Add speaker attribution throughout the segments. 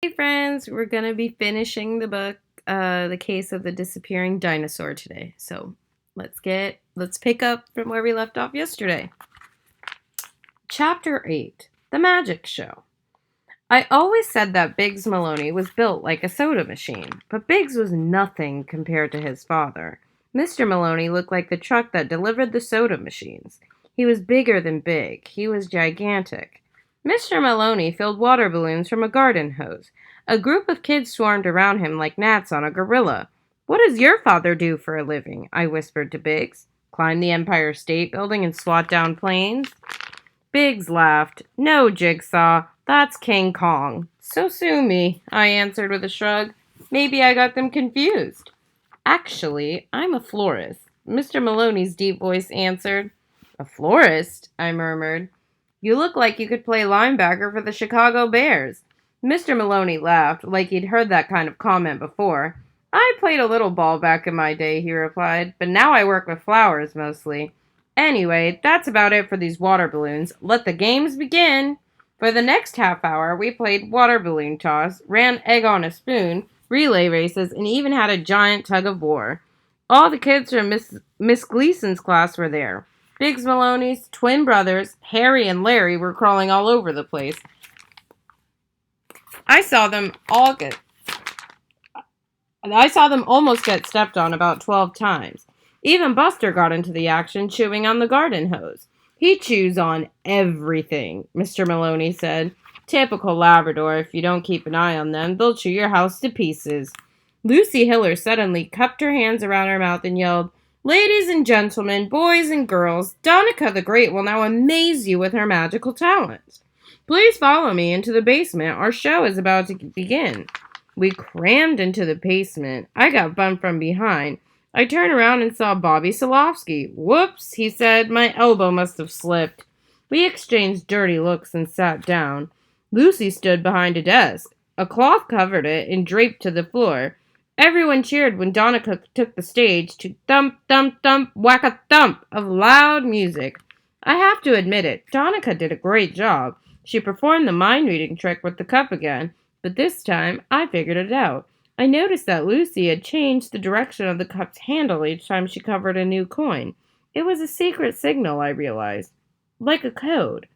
Speaker 1: Hey friends, we're gonna be finishing the book, The Case of the Disappearing Dinosaur today. So let's pick up from where we left off yesterday. Chapter 8, The Magic Show. I always said that Biggs Maloney was built like a soda machine, but Biggs was nothing compared to his father. Mr. Maloney looked like the truck that delivered the soda machines. He was bigger than big. He was gigantic. Mr. Maloney filled water balloons from a garden hose. A group of kids swarmed around him like gnats on a gorilla. "What does your father do for a living?" I whispered to Biggs. "Climb the Empire State Building and swat down planes?" Biggs laughed. "No, Jigsaw. That's King Kong." "So sue me," I answered with a shrug. "Maybe I got them confused." "Actually, I'm a florist," Mr. Maloney's deep voice answered. "A florist?" I murmured. "You look like you could play linebacker for the Chicago Bears." Mr. Maloney laughed, like he'd heard that kind of comment before. "I played a little ball back in my day," he replied, "but now I work with flowers mostly. Anyway, that's about it for these water balloons. Let the games begin." For the next half hour, we played water balloon toss, ran egg on a spoon, relay races, and even had a giant tug of war. All the kids from Miss Gleason's class were there. Biggs Maloney's twin brothers, Harry and Larry, were crawling all over the place. I saw them almost get stepped on about 12 times. Even Buster got into the action, chewing on the garden hose. "He chews on everything," Mr. Maloney said. "Typical Labrador. If you don't keep an eye on them, they'll chew your house to pieces." Lucy Hiller suddenly cupped her hands around her mouth and yelled, "Ladies and gentlemen, boys and girls, Donica the Great will now amaze you with her magical talents. Please follow me into the basement. Our show is about to begin." We crammed into the basement. I got bumped from behind. I turned around and saw Bobby Solofsky. "Whoops," he said. "My elbow must have slipped." We exchanged dirty looks and sat down. Lucy stood behind a desk. A cloth covered it and draped to the floor. Everyone cheered when Donica took the stage to thump, thump, thump, whack-a-thump of loud music. I have to admit it, Donica did a great job. She performed the mind-reading trick with the cup again. But this time, I figured it out. I noticed that Lucy had changed the direction of the cup's handle each time she covered a new coin. It was a secret signal, I realized. Like a code.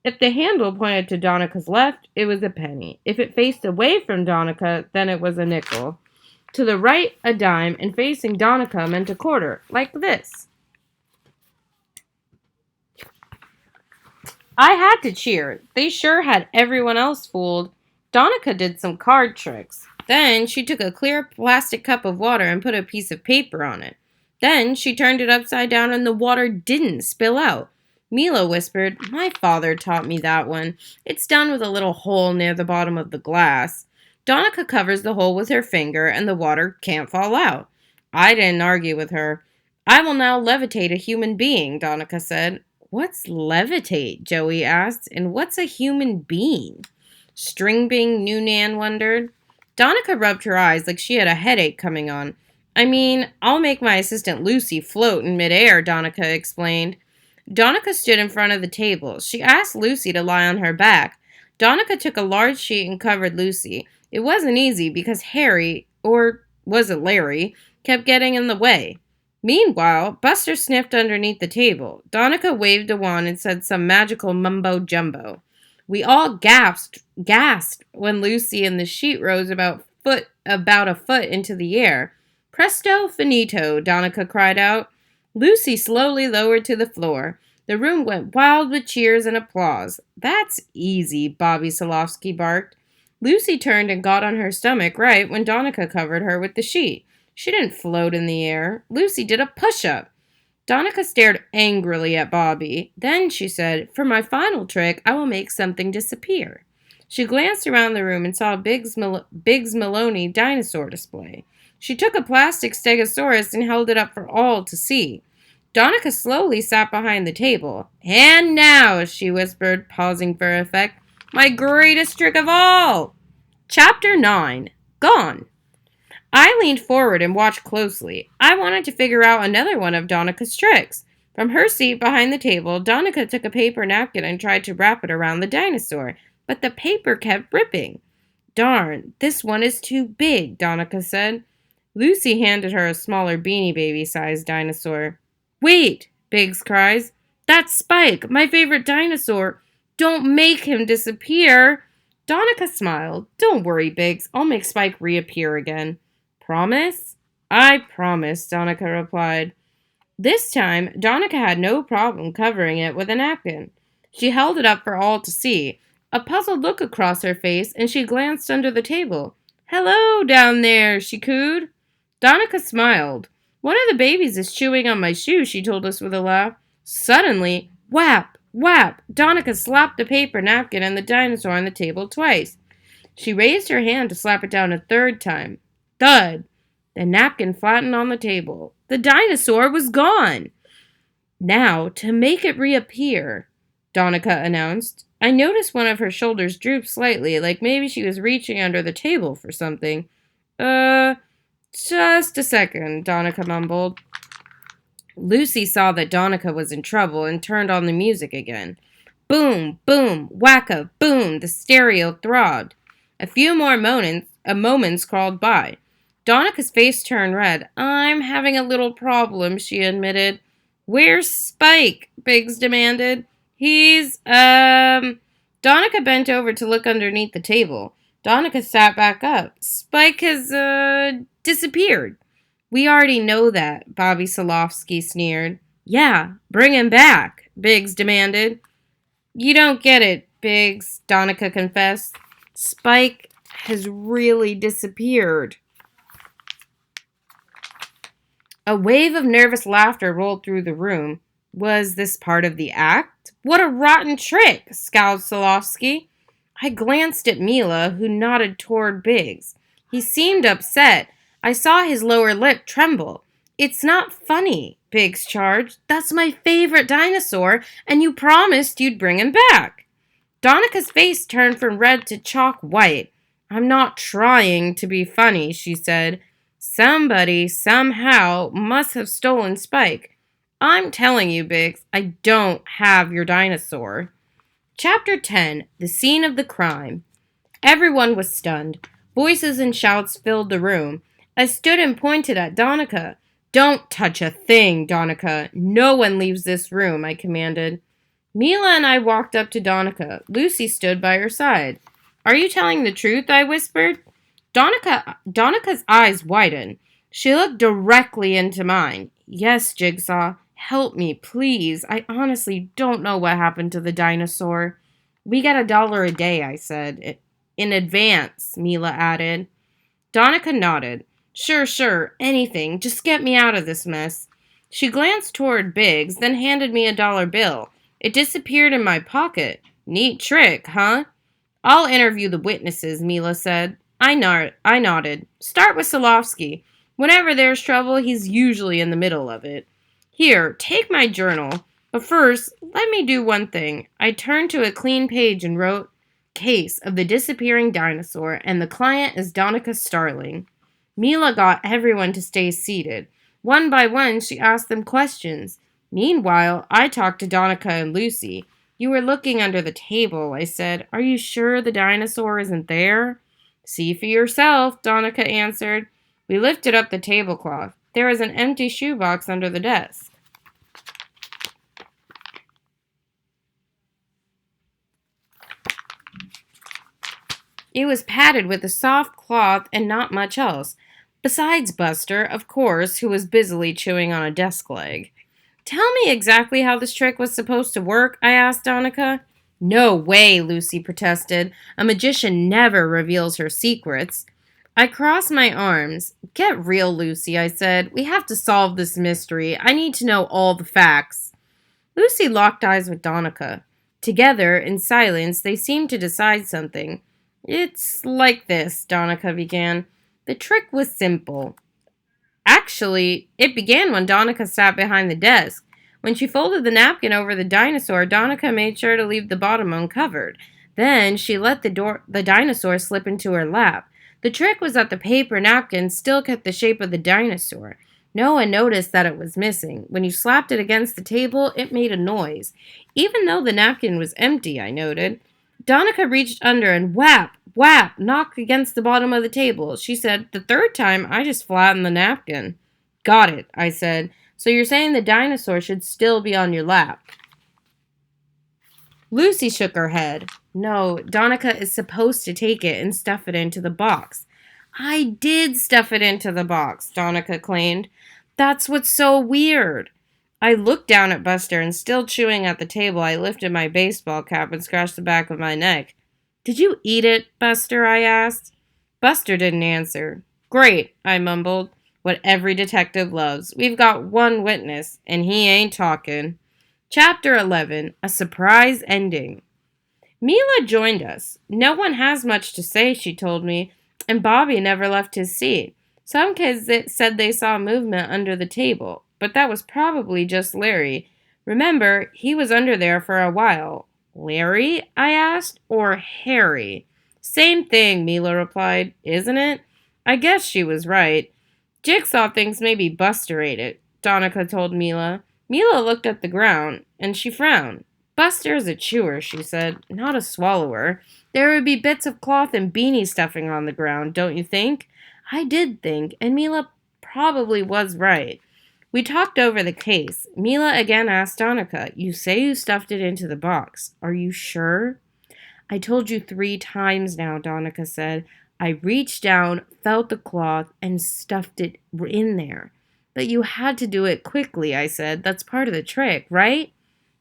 Speaker 1: If the handle pointed to Donica's left, it was a penny. If it faced away from Donica, then it was a nickel. To the right, a dime, and facing Donica meant a quarter, like this. I had to cheer. They sure had everyone else fooled. Donica did some card tricks. Then she took a clear plastic cup of water and put a piece of paper on it. Then she turned it upside down and the water didn't spill out. Mila whispered, "My father taught me that one. It's done with a little hole near the bottom of the glass. Donica covers the hole with her finger and the water can't fall out." I didn't argue with her. "I will now levitate a human being," Donica said. "What's levitate?" Joey asked. "And what's a human being?" String Bean Noonan wondered. Donica rubbed her eyes like she had a headache coming on. "I mean, I'll make my assistant Lucy float in midair," Donica explained. Donica stood in front of the table. She asked Lucy to lie on her back. Donica took a large sheet and covered Lucy. It wasn't easy because Harry, or was it Larry, kept getting in the way. Meanwhile, Buster sniffed underneath the table. Donica waved a wand and said some magical mumbo-jumbo. We all gasped when Lucy and the sheet rose about a foot into the air. "Presto finito," Donica cried out. Lucy slowly lowered to the floor. The room went wild with cheers and applause. "That's easy," Bobby Solofsky barked. Lucy turned and got on her stomach right when Donica covered her with the sheet. She didn't float in the air. Lucy did a push-up. Donica stared angrily at Bobby. Then she said, "For my final trick, I will make something disappear." She glanced around the room and saw Biggs Maloney dinosaur display. She took a plastic stegosaurus and held it up for all to see. Donica slowly sat behind the table. "And now," she whispered, pausing for effect, "my greatest trick of all!" Chapter 9. Gone. I leaned forward and watched closely. I wanted to figure out another one of Donica's tricks. From her seat behind the table, Donica took a paper napkin and tried to wrap it around the dinosaur, but the paper kept ripping. Darn, this one is too big, Donica said. Lucy handed her a smaller Beanie Baby-sized dinosaur. Wait, Biggs cries. That's Spike, my favorite dinosaur. Don't make him disappear. Donica smiled. Don't worry, Biggs. I'll make Spike reappear again. Promise? I promise, Donica replied. This time, Donica had no problem covering it with a napkin. She held it up for all to see. A puzzled look across her face, and she glanced under the table. Hello, down there, she cooed. Donica smiled. One of the babies is chewing on my shoe, she told us with a laugh. Suddenly, whap, whap, Donica slapped the paper napkin and the dinosaur on the table twice. She raised her hand to slap it down a third time. Thud! The napkin flattened on the table. The dinosaur was gone. Now, to make it reappear, Donica announced. I noticed one of her shoulders droop slightly, like maybe she was reaching under the table for something. Just a second, Donica mumbled. Lucy saw that Donica was in trouble and turned on the music again. Boom, boom, whacka, boom, the stereo throbbed. A few more moments crawled by. Donica's face turned red. I'm having a little problem, she admitted. Where's Spike? Biggs demanded. Donica bent over to look underneath the table. Donica sat back up. Spike has, disappeared. We already know that, Bobby Solofsky sneered. Yeah, bring him back, Biggs demanded. You don't get it, Biggs, Donica confessed. Spike has really disappeared. A wave of nervous laughter rolled through the room. Was this part of the act? What a rotten trick, scowled Solofsky. I glanced at Mila, who nodded toward Biggs. He seemed upset. I saw his lower lip tremble. It's not funny, Biggs charged. That's my favorite dinosaur, and you promised you'd bring him back. Donica's face turned from red to chalk white. I'm not trying to be funny, she said. Somebody, somehow, must have stolen Spike. I'm telling you, Biggs, I don't have your dinosaur. Chapter 10, The Scene of the Crime. Everyone was stunned. Voices and shouts filled the room. I stood and pointed at Donica. Don't touch a thing, Donica. No one leaves this room, I commanded. Mila and I walked up to Donica. Lucy stood by her side. Are you telling the truth? I whispered. Donica's eyes widened. She looked directly into mine. Yes, Jigsaw. Help me, please. I honestly don't know what happened to the dinosaur. We get $1 a day, I said. In advance, Mila added. Donica nodded. Sure, anything. Just get me out of this mess. She glanced toward Biggs, then handed me $1 bill. It disappeared in my pocket. Neat trick, huh? I'll interview the witnesses, Mila said. I nodded. Start with Solofsky. Whenever there's trouble, he's usually in the middle of it. Here, take my journal. But first, let me do one thing. I turned to a clean page and wrote, Case of the disappearing dinosaur, and the client is Donica Starling. Mila got everyone to stay seated. One by one, she asked them questions. Meanwhile, I talked to Donica and Lucy. You were looking under the table, I said. Are you sure the dinosaur isn't there? See for yourself, Donica answered. We lifted up the tablecloth. There was an empty shoebox under the desk. It was padded with a soft cloth and not much else. Besides Buster, of course, who was busily chewing on a desk leg. Tell me exactly how this trick was supposed to work, I asked Donica. No way, Lucy protested. A magician never reveals her secrets. I crossed my arms. Get real, Lucy, I said. We have to solve this mystery. I need to know all the facts. Lucy locked eyes with Donica. Together, in silence, they seemed to decide something. It's like this, Donica began. The trick was simple. Actually, it began when Donica sat behind the desk. When she folded the napkin over the dinosaur, Donica made sure to leave the bottom uncovered. Then she let the dinosaur slip into her lap. The trick was that the paper napkin still kept the shape of the dinosaur. No one noticed that it was missing. When you slapped it against the table, it made a noise. Even though the napkin was empty, I noted. Donica reached under and whap, whap, knocked against the bottom of the table. She said, "The third time, I just flattened the napkin." "Got it," I said. "So you're saying the dinosaur should still be on your lap?" Lucy shook her head. "No, Donica is supposed to take it and stuff it into the box." "I did stuff it into the box," Donica claimed. "That's what's so weird." I looked down at Buster, and still chewing at the table, I lifted my baseball cap and scratched the back of my neck. "Did you eat it, Buster?" I asked. Buster didn't answer. "Great," I mumbled. "What every detective loves. We've got one witness, and he ain't talking." Chapter 11, A Surprise Ending. Mila joined us. "No one has much to say," she told me, "and Bobby never left his seat. Some kids said they saw movement under the table, but that was probably just Larry. Remember, he was under there for a while." "Larry?" I asked. "Or Harry?" "Same thing," Mila replied. "Isn't it?" I guess she was right. "Jigsaw thinks maybe Buster ate it," Donica told Mila. Mila looked at the ground, and she frowned. "Buster's a chewer," she said, "not a swallower. There would be bits of cloth and beanie stuffing on the ground, don't you think?" I did think, and Mila probably was right. We talked over the case. Mila again asked Donica, "You say you stuffed it into the box. Are you sure?" "I told you 3 times now," Donica said. "I reached down, felt the cloth, and stuffed it in there." "But you had to do it quickly," I said. "That's part of the trick, right?"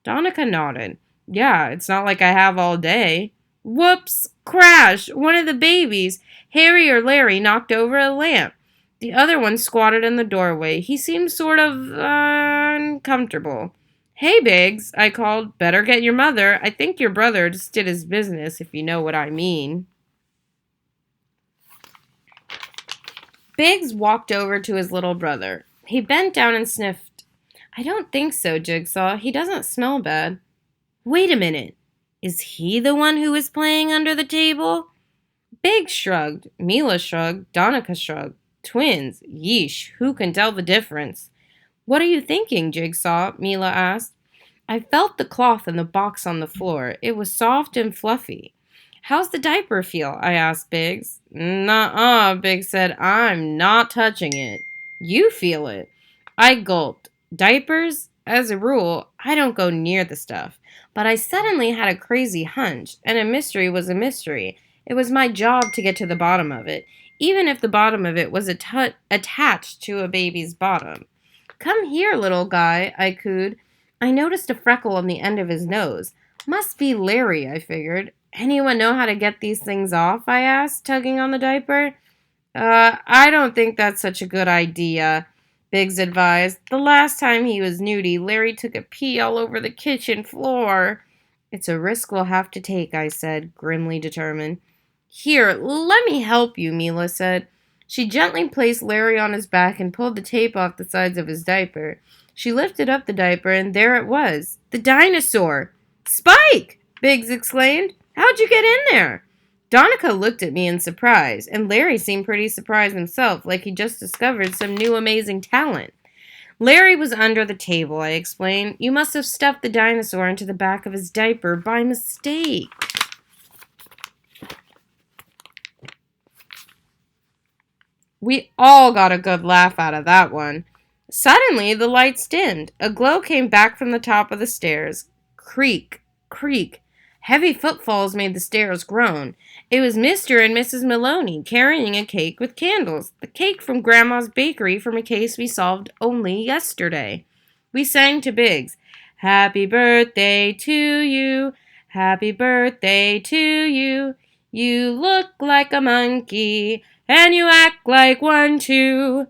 Speaker 1: Donica nodded. "Yeah, it's not like I have all day." Whoops! Crash! One of the babies, Harry or Larry, knocked over a lamp. The other one squatted in the doorway. He seemed sort of uncomfortable. "Hey, Biggs," I called. "Better get your mother. I think your brother just did his business, if you know what I mean." Biggs walked over to his little brother. He bent down and sniffed. "I don't think so, Jigsaw. He doesn't smell bad." "Wait a minute. Is he the one who was playing under the table?" Biggs shrugged. Mila shrugged. Donica shrugged. Twins. Yeesh. Who can tell the difference? "What are you thinking, Jigsaw?" Mila asked. I felt the cloth in the box on the floor. It was soft and fluffy. "How's the diaper feel?" I asked Biggs. "Nuh-uh," Biggs said. "I'm not touching it." "You feel it." I gulped. Diapers? As a rule, I don't go near the stuff. But I suddenly had a crazy hunch, and a mystery was a mystery. It was my job to get to the bottom of it, even if the bottom of it was attached to a baby's bottom. "Come here, little guy," I cooed. I noticed a freckle on the end of his nose. Must be Larry, I figured. "Anyone know how to get these things off?" I asked, tugging on the diaper. I don't think that's such a good idea," Biggs advised. "The last time he was nudie, Larry took a pee all over the kitchen floor." "It's a risk we'll have to take," I said, grimly determined. "Here, let me help you," Mila said. She gently placed Larry on his back and pulled the tape off the sides of his diaper. She lifted up the diaper, and there it was. The dinosaur! "Spike!" Biggs exclaimed. "How'd you get in there?" Donica looked at me in surprise, and Larry seemed pretty surprised himself, like he just discovered some new amazing talent. "Larry was under the table," I explained. "You must have stuffed the dinosaur into the back of his diaper by mistake." We all got a good laugh out of that one. Suddenly, the lights dimmed. A glow came back from the top of the stairs. Creak, creak. Heavy footfalls made the stairs groan. It was Mr. and Mrs. Maloney carrying a cake with candles. The cake from Grandma's bakery from a case we solved only yesterday. We sang to Biggs. "Happy birthday to you. Happy birthday to you. You look like a monkey. And you act like one too."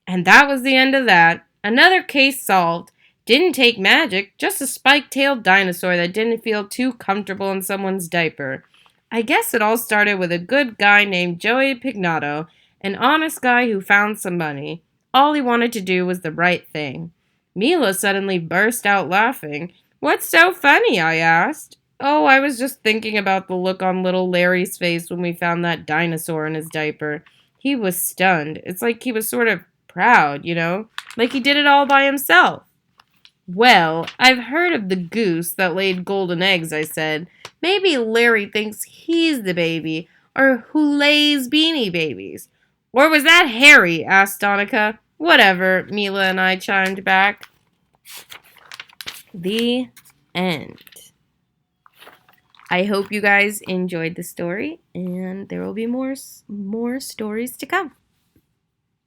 Speaker 1: And that was the end of that. Another case solved. Didn't take magic, just a spike-tailed dinosaur that didn't feel too comfortable in someone's diaper. I guess it all started with a good guy named Joey Pignato, an honest guy who found some money. All he wanted to do was the right thing. Mila suddenly burst out laughing. "What's so funny?" I asked. "Oh, I was just thinking about the look on little Larry's face when we found that dinosaur in his diaper. He was stunned. It's like he was sort of proud, like he did it all by himself." Well, I've heard of the goose that laid golden eggs, I said. Maybe Larry thinks he's the baby, or who lays beanie babies. Or was that Harry? Asked Donica. Whatever, Mila and I chimed back. The end. I hope you guys enjoyed the story, and there will be more stories to come.